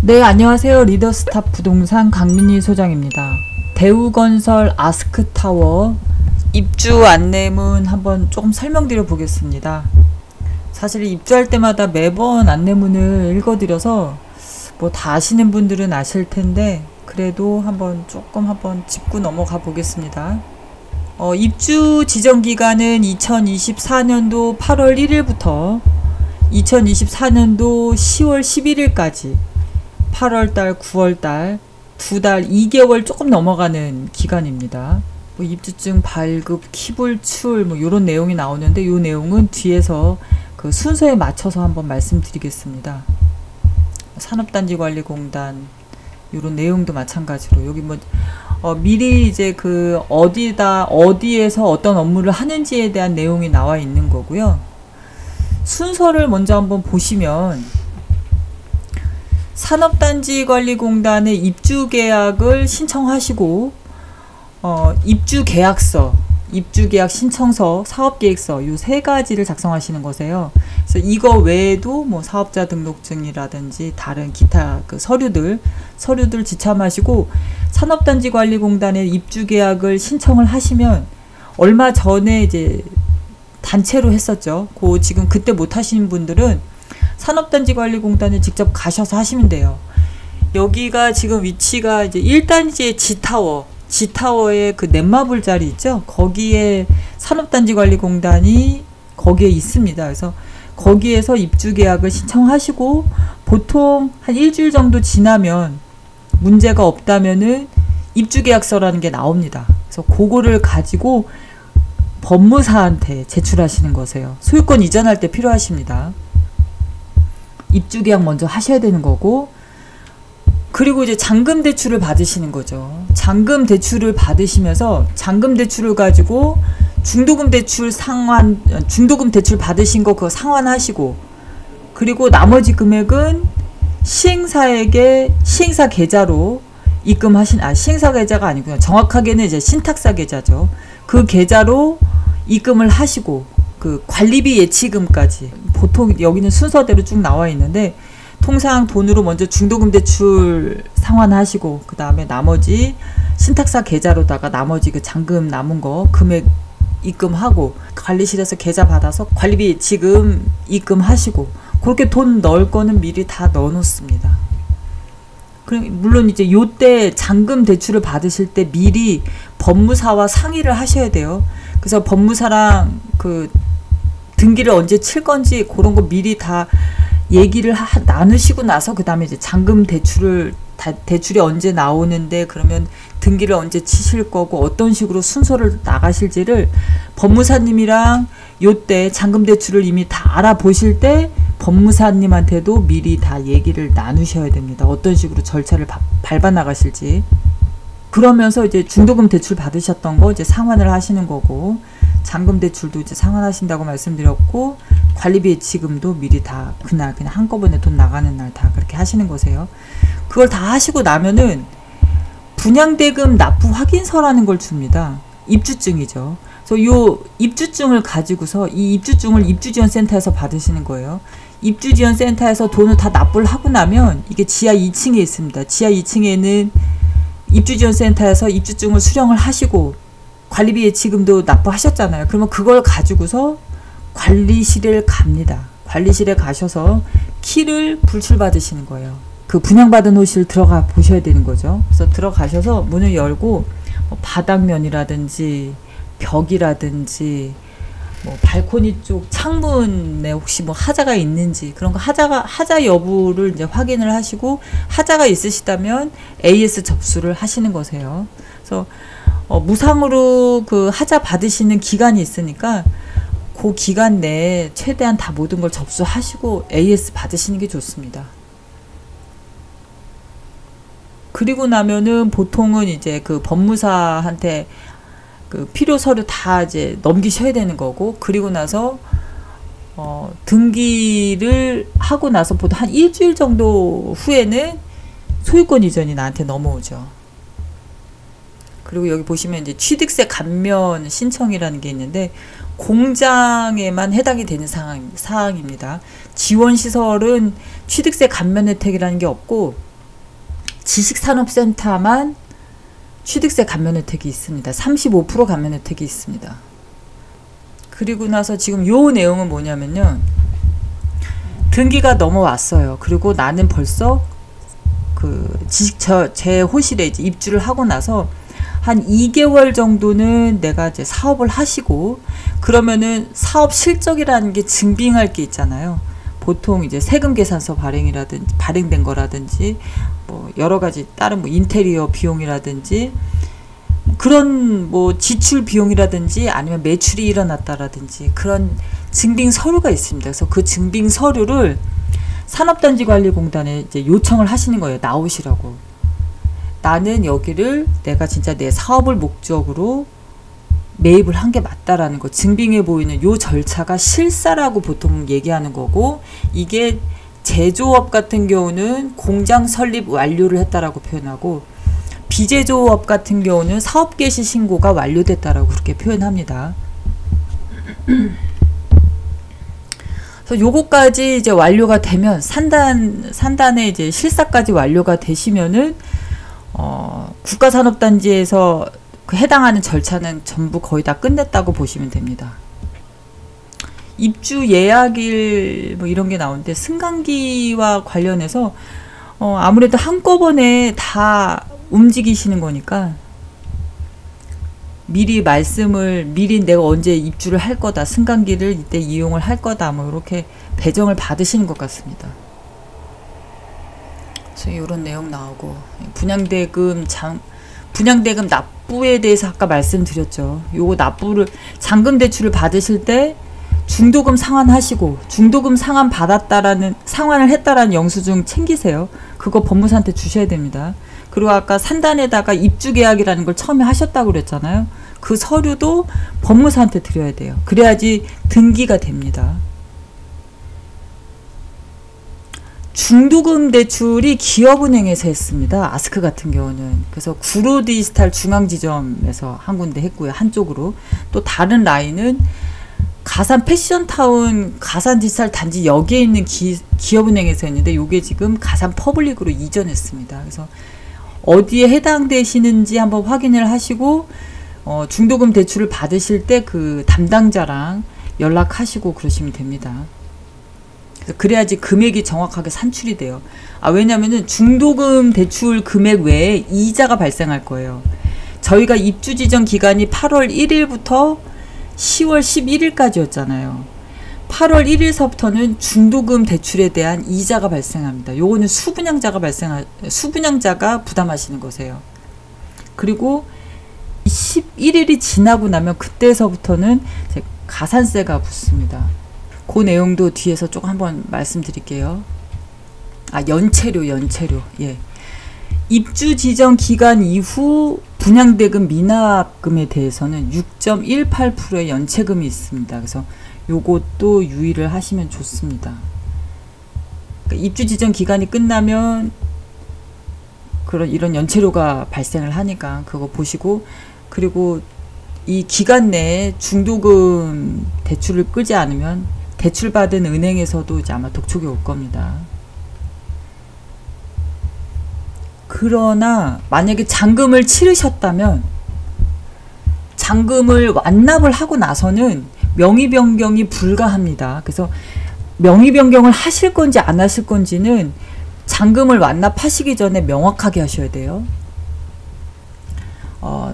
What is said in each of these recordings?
네, 안녕하세요. 리더스타 부동산 강민희 소장입니다. 대우건설 아스크타워 입주 안내문 한번 조금 설명드려 보겠습니다. 사실 입주할 때마다 매번 안내문을 읽어드려서 뭐 다 아시는 분들은 아실 텐데 그래도 한번 짚고 넘어가 보겠습니다. 입주 지정 기간은 2024년도 8월 1일부터 2024년도 10월 11일까지 8월달, 9월달, 2달, 2개월 조금 넘어가는 기간입니다. 뭐 입주증 발급, 키불출 뭐 이런 내용이 나오는데 이 내용은 뒤에서 그 순서에 맞춰서 한번 말씀드리겠습니다. 산업단지관리공단 이런 내용도 마찬가지로 여기 뭐 미리 이제 그 어디에서 어떤 업무를 하는지에 대한 내용이 나와 있는 거고요. 순서를 먼저 한번 보시면 산업단지관리공단에 입주계약을 신청하시고 입주계약서, 입주계약 신청서, 사업계획서 이 세 가지를 작성하시는 거세요. 그래서 이거 외에도 뭐 사업자 등록증이라든지 다른 기타 그 서류들 지참하시고 산업단지관리공단에 입주계약을 신청을 하시면 얼마 전에 이제 단체로 했었죠. 지금 그때 못 하시는 분들은 산업단지관리공단에 직접 가셔서 하시면 돼요. 여기가 지금 위치가 이제 1단지의 G타워의 그 넷마블 자리 있죠? 거기에 산업단지관리공단이 거기에 있습니다. 그래서 거기에서 입주계약을 신청하시고 보통 한 일주일 정도 지나면 문제가 없다면은 입주계약서라는 게 나옵니다. 그래서 그거를 가지고 법무사한테 제출하시는 거세요. 소유권 이전할 때 필요하십니다. 입주계약 먼저 하셔야 되는 거고, 그리고 이제 잔금 대출을 받으시는 거죠. 잔금 대출을 받으시면서 잔금 대출을 가지고 중도금 대출 받으신 거 그거 상환하시고, 그리고 나머지 금액은 시행사에게 시행사 계좌로 시행사 계좌가 아니고요. 정확하게는 이제 신탁사 계좌죠. 그 계좌로 입금을 하시고 그 관리비 예치금까지 보통 여기는 순서대로 쭉 나와 있는데 통상 돈으로 먼저 중도금 대출 상환하시고 그 다음에 나머지 신탁사 계좌로다가 나머지 그 잔금 남은 거 금액 입금하고 관리실에서 계좌 받아서 관리비 예치금 입금하시고 그렇게 돈 넣을 거는 미리 다 넣어 놓습니다. 물론 이제 요때 잔금 대출을 받으실 때 미리 법무사와 상의를 하셔야 돼요. 그래서 법무사랑 그 등기를 언제 칠 건지 그런 거 미리 다 얘기를 나누시고 나서 그 다음에 이제 잔금 대출이 언제 나오는데 그러면 등기를 언제 치실 거고 어떤 식으로 순서를 나가실지를 법무사님이랑 요때 잔금 대출을 이미 다 알아보실 때 법무사님한테도 미리 다 얘기를 나누셔야 됩니다. 어떤 식으로 절차를 밟아 나가실지. 그러면서 이제 중도금 대출 받으셨던 거 이제 상환을 하시는 거고, 잔금 대출도 이제 상환하신다고 말씀드렸고, 관리비 예치금도 미리 다 그냥 한꺼번에 돈 나가는 날 다 그렇게 하시는 거세요. 그걸 다 하시고 나면은 분양대금 납부 확인서라는 걸 줍니다. 입주증이죠. 그래서 요 입주증을 가지고서 이 입주증을 입주지원센터에서 받으시는 거예요. 입주지원센터에서 돈을 다 납부를 하고 나면 이게 지하 2층에 있습니다. 지하 2층에는 입주지원센터에서 입주증을 수령을 하시고 관리비 예치금도 납부하셨잖아요. 그러면 그걸 가지고서 관리실에 갑니다. 관리실에 가셔서 키를 불출받으시는 거예요. 그 분양받은 호실 들어가 보셔야 되는 거죠. 그래서 들어가셔서 문을 열고 뭐 바닥면이라든지 벽이라든지 뭐 발코니 쪽 창문에 혹시 뭐 하자가 있는지 그런 거 하자 여부를 이제 확인을 하시고 하자가 있으시다면 AS 접수를 하시는 거세요. 그래서 무상으로 그 하자 받으시는 기간이 있으니까 그 기간 내에 최대한 다 모든 걸 접수하시고 AS 받으시는 게 좋습니다. 그리고 나면은 보통은 이제 그 법무사한테 그 필요 서류 다 이제 넘기셔야 되는 거고, 그리고 나서 등기를 하고 나서 보통 한 일주일 정도 후에는 소유권 이전이 나한테 넘어오죠. 그리고 여기 보시면 이제 취득세 감면 신청이라는 게 있는데 공장에만 해당이 되는 사항입니다. 지원시설은 취득세 감면 혜택이라는 게 없고 지식산업센터만 취득세 감면 혜택이 있습니다. 35% 감면 혜택이 있습니다. 그리고 나서 지금 요 내용은 뭐냐면요. 등기가 넘어왔어요. 그리고 나는 벌써 그 제 호실에 이제 입주를 하고 나서 한 2개월 정도는 내가 이제 사업을 하시고, 그러면은 사업 실적이라는 게 증빙할 게 있잖아요. 보통 이제 세금 계산서 발행된 거라든지 뭐 여러 가지 다른 뭐 인테리어 비용이라든지 그런 뭐 지출 비용이라든지 아니면 매출이 일어났다라든지 그런 증빙 서류가 있습니다. 그래서 그 증빙 서류를 산업단지관리공단에 이제 요청을 하시는 거예요. 나오시라고. 나는 여기를 내가 진짜 내 사업을 목적으로 매입을 한 게 맞다라는 거 증빙해 보이는 요 절차가 실사라고 보통 얘기하는 거고, 이게 제조업 같은 경우는 공장 설립 완료를 했다라고 표현하고, 비제조업 같은 경우는 사업 개시 신고가 완료됐다라고 그렇게 표현합니다. 그래서 요거까지 이제 완료가 되면 산단의 이제 실사까지 완료가 되시면은 국가산업단지에서 그 해당하는 절차는 전부 거의 다 끝냈다고 보시면 됩니다. 입주 예약일 뭐 이런 게 나오는데, 승강기와 관련해서 아무래도 한꺼번에 다 움직이시는 거니까 미리 내가 언제 입주를 할 거다, 승강기를 이때 이용을 할 거다, 뭐 이렇게 배정을 받으시는 것 같습니다. 그래서 이런 내용 나오고, 분양대금 납부에 대해서 아까 말씀드렸죠. 요거 잔금 대출을 받으실 때 중도금 상환하시고, 중도금 상환을 했다라는 영수증 챙기세요. 그거 법무사한테 주셔야 됩니다. 그리고 아까 산단에다가 입주계약이라는 걸 처음에 하셨다고 그랬잖아요. 그 서류도 법무사한테 드려야 돼요. 그래야지 등기가 됩니다. 중도금 대출이 기업은행에서 했습니다. 아스크 같은 경우는. 그래서 구로디지털 중앙지점에서 한 군데 했고요. 한쪽으로. 또 다른 라인은 가산 패션타운 가산 디지털 단지 여기에 있는 기업은행에서 했는데, 요게 지금 가산 퍼블릭으로 이전했습니다. 그래서 어디에 해당되시는지 한번 확인을 하시고, 중도금 대출을 받으실 때 그 담당자랑 연락하시고 그러시면 됩니다. 그래야지 금액이 정확하게 산출이 돼요. 왜냐면은 중도금 대출 금액 외에 이자가 발생할 거예요. 저희가 입주 지정 기간이 8월 1일부터 10월 11일까지였잖아요. 8월 1일서부터는 중도금 대출에 대한 이자가 발생합니다. 요거는 수분양자가 부담하시는 거세요. 그리고 11일이 지나고 나면 그때서부터는 가산세가 붙습니다. 그 내용도 뒤에서 조금 한번 말씀드릴게요. 연체료. 예. 입주 지정 기간 이후 분양대금 미납금에 대해서는 6.18%의 연체금이 있습니다. 그래서 요것도 유의를 하시면 좋습니다. 그러니까 입주 지정 기간이 끝나면 이런 연체료가 발생을 하니까 그거 보시고, 그리고 이 기간 내에 중도금 대출을 끄지 않으면 대출받은 은행에서도 이제 아마 독촉이 올 겁니다. 그러나 만약에 잔금을 치르셨다면 잔금을 완납을 하고 나서는 명의 변경이 불가합니다. 그래서 명의 변경을 하실 건지 안 하실 건지는 잔금을 완납하시기 전에 명확하게 하셔야 돼요.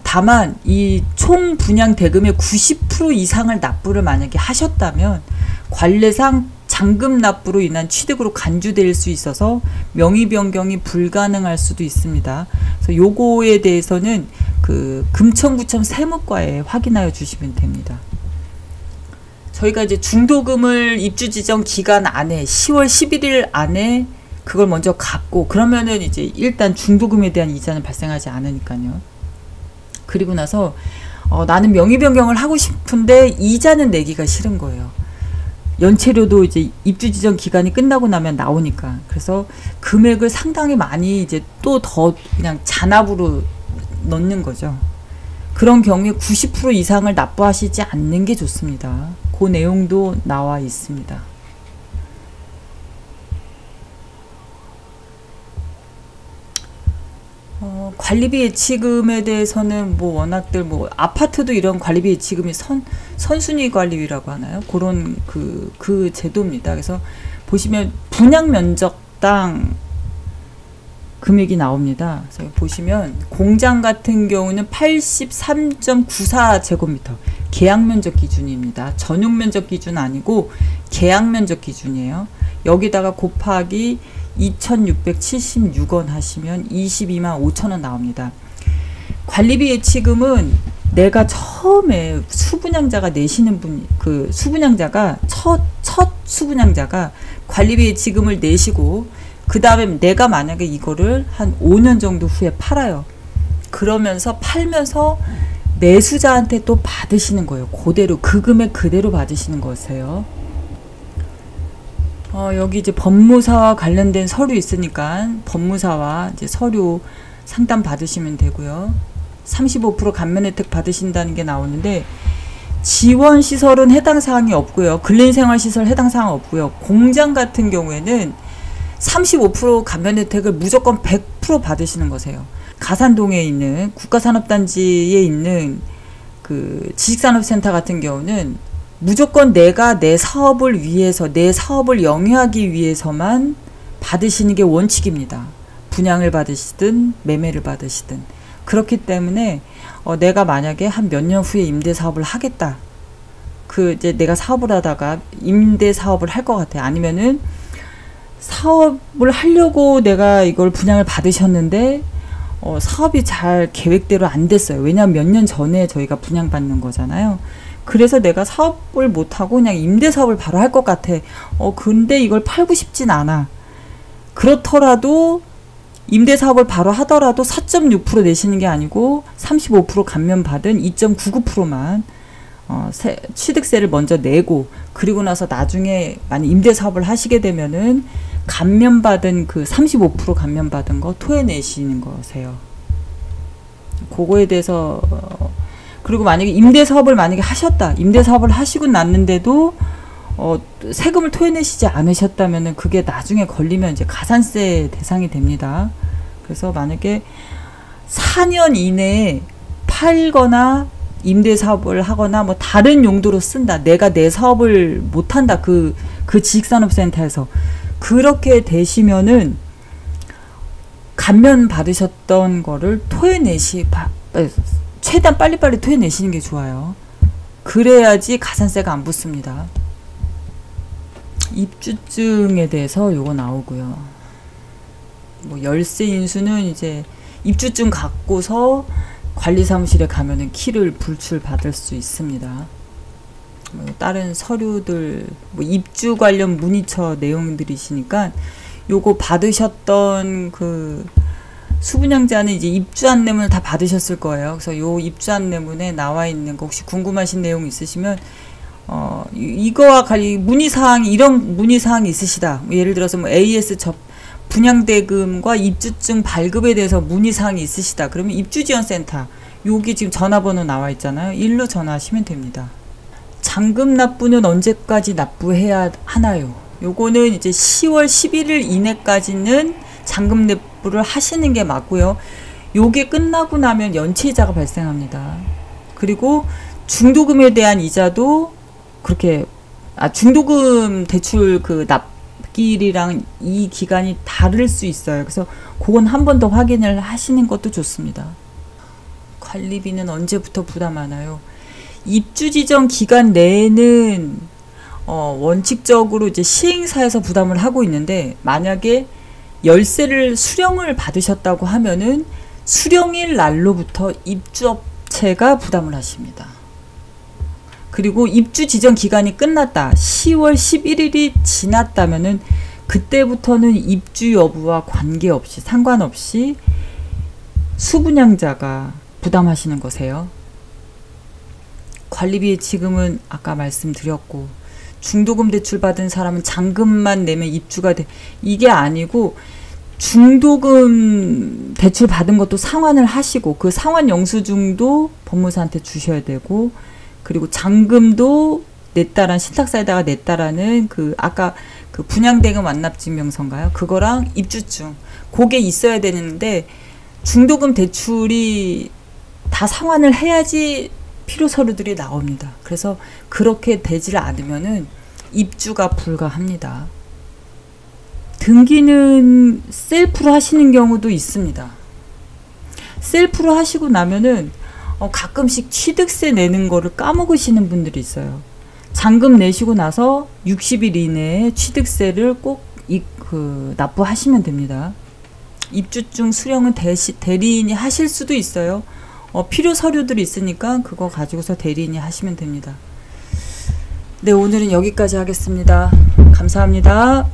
다만 이 총 분양 대금의 90% 이상을 납부를 만약에 하셨다면 관례상 잔금 납부로 인한 취득으로 간주될 수 있어서 명의 변경이 불가능할 수도 있습니다. 그래서 요거에 대해서는 그 금천구청 세무과에 확인하여 주시면 됩니다. 저희가 이제 중도금을 입주 지정 기간 안에 10월 11일 안에 그걸 먼저 갚고, 그러면은 이제 일단 중도금에 대한 이자는 발생하지 않으니까요. 그리고 나서 나는 명의 변경을 하고 싶은데 이자는 내기가 싫은 거예요. 연체료도 이제 입주 지정 기간이 끝나고 나면 나오니까. 그래서 금액을 상당히 많이 이제 또 더 그냥 잔압으로 넣는 거죠. 그런 경우에 90% 이상을 납부하시지 않는 게 좋습니다. 그 내용도 나와 있습니다. 관리비 예치금에 대해서는 뭐 워낙들 뭐 아파트도 이런 관리비 예치금이 선순위 관리비라고 하나요? 그런 그 제도입니다. 그래서 보시면 분양 면적당 금액이 나옵니다. 그래서 보시면 공장 같은 경우는 83.94제곱미터 계약 면적 기준입니다. 전용 면적 기준 아니고 계약 면적 기준이에요. 여기다가 곱하기 2,676원 하시면 22만 5천원 나옵니다. 관리비 예치금은 내가 처음에 수분양자가 내시는 분, 그 수분양자가 첫 수분양자가 관리비 예치금을 내시고 그 다음에 내가 만약에 이거를 한 5년 정도 후에 팔아요. 그러면서 팔면서 매수자한테 또 받으시는 거예요. 그대로 그 금액 그대로 받으시는 거세요. 여기 이제 법무사와 관련된 서류 있으니까 법무사와 이제 서류 상담 받으시면 되고요. 35% 감면 혜택 받으신다는 게 나오는데 지원 시설은 해당 사항이 없고요. 근린생활시설 해당 사항 없고요. 공장 같은 경우에는 35% 감면 혜택을 무조건 100% 받으시는 거세요. 가산동에 있는 국가산업단지에 있는 그 지식산업센터 같은 경우는 무조건 내가 내 사업을 위해서 내 사업을 영위하기 위해서만 받으시는 게 원칙입니다. 분양을 받으시든 매매를 받으시든. 그렇기 때문에 내가 만약에 한 몇 년 후에 임대 사업을 하겠다. 이제 내가 사업을 하다가 임대 사업을 할 것 같아. 아니면은 사업을 하려고 내가 이걸 분양을 받으셨는데 사업이 잘 계획대로 안 됐어요. 왜냐하면 몇 년 전에 저희가 분양받는 거잖아요. 그래서 내가 사업을 못하고 그냥 임대 사업을 바로 할 것 같아. 근데 이걸 팔고 싶진 않아. 그렇더라도 임대 사업을 바로 하더라도 4.6% 내시는 게 아니고 35% 감면받은 2.99%만 취득세를 먼저 내고, 그리고 나서 나중에 만약 임대 사업을 하시게 되면은 감면받은 그 35% 감면받은 거 토해내시는 거세요. 그거에 대해서 그리고 만약에 임대 사업을 만약에 하셨다. 임대 사업을 하시고 났는데도 세금을 토해내시지 않으셨다면은 그게 나중에 걸리면 이제 가산세 대상이 됩니다. 그래서 만약에 4년 이내에 팔거나 임대 사업을 하거나 뭐 다른 용도로 쓴다. 내가 내 사업을 못한다. 그 지식산업센터에서 그렇게 되시면은 감면 받으셨던 거를 최대한 빨리빨리 토해내시는 게 좋아요. 그래야지 가산세가 안 붙습니다. 입주증에 대해서 요거 나오고요. 뭐 열쇠 인수는 이제 입주증 갖고서 관리사무실에 가면은 키를 불출 받을 수 있습니다. 뭐 다른 서류들 뭐 입주 관련 문의처 내용들이시니까 요거 받으셨던 그 수분양자는 이제 입주 안내문을 다 받으셨을 거예요. 그래서 요 입주 안내문에 나와 있는 거 혹시 궁금하신 내용 있으시면 이거와 관리 문의사항 이런 문의사항이 있으시다. 뭐 예를 들어서 뭐 AS 분양대금과 입주증 발급에 대해서 문의사항이 있으시다. 그러면 입주지원센터 여기 지금 전화번호 나와 있잖아요. 일로 전화하시면 됩니다. 잔금 납부는 언제까지 납부해야 하나요? 요거는 이제 10월 11일 이내까지는 잔금 납부를 하시는 게 맞고요. 요게 끝나고 나면 연체이자가 발생합니다. 그리고 중도금에 대한 이자도 그렇게 중도금 대출 그 납기일이랑 이 기간이 다를 수 있어요. 그래서 그건 한 번 더 확인을 하시는 것도 좋습니다. 관리비는 언제부터 부담하나요? 입주 지정 기간 내에는 원칙적으로 이제 시행사에서 부담을 하고 있는데, 만약에 열쇠를 수령을 받으셨다고 하면은 수령일 날로부터 입주업체가 부담을 하십니다. 그리고 입주 지정 기간이 끝났다. 10월 11일이 지났다면은 그때부터는 입주 여부와 관계없이 상관없이 수분양자가 부담하시는 거세요. 관리비 지금은 아까 말씀드렸고, 중도금 대출 받은 사람은 잔금만 내면 입주가 돼. 이게 아니고 중도금 대출 받은 것도 상환을 하시고 그 상환 영수증도 법무사한테 주셔야 되고, 그리고 잔금도 냈다란 신탁사에다가 냈다라는 그 아까 그 분양대금 완납증명서인가요? 그거랑 입주증 그게 있어야 되는데 중도금 대출이 다 상환을 해야지 필요 서류들이 나옵니다. 그래서 그렇게 되질 않으면은 입주가 불가합니다. 등기는 셀프로 하시는 경우도 있습니다. 셀프로 하시고 나면은 가끔씩 취득세 내는 거를 까먹으시는 분들이 있어요. 잔금 내시고 나서 60일 이내에 취득세를 꼭 납부하시면 됩니다. 입주증 수령은 대리인이 하실 수도 있어요. 필요 서류들이 있으니까 그거 가지고서 대리인이 하시면 됩니다. 네, 오늘은 여기까지 하겠습니다. 감사합니다.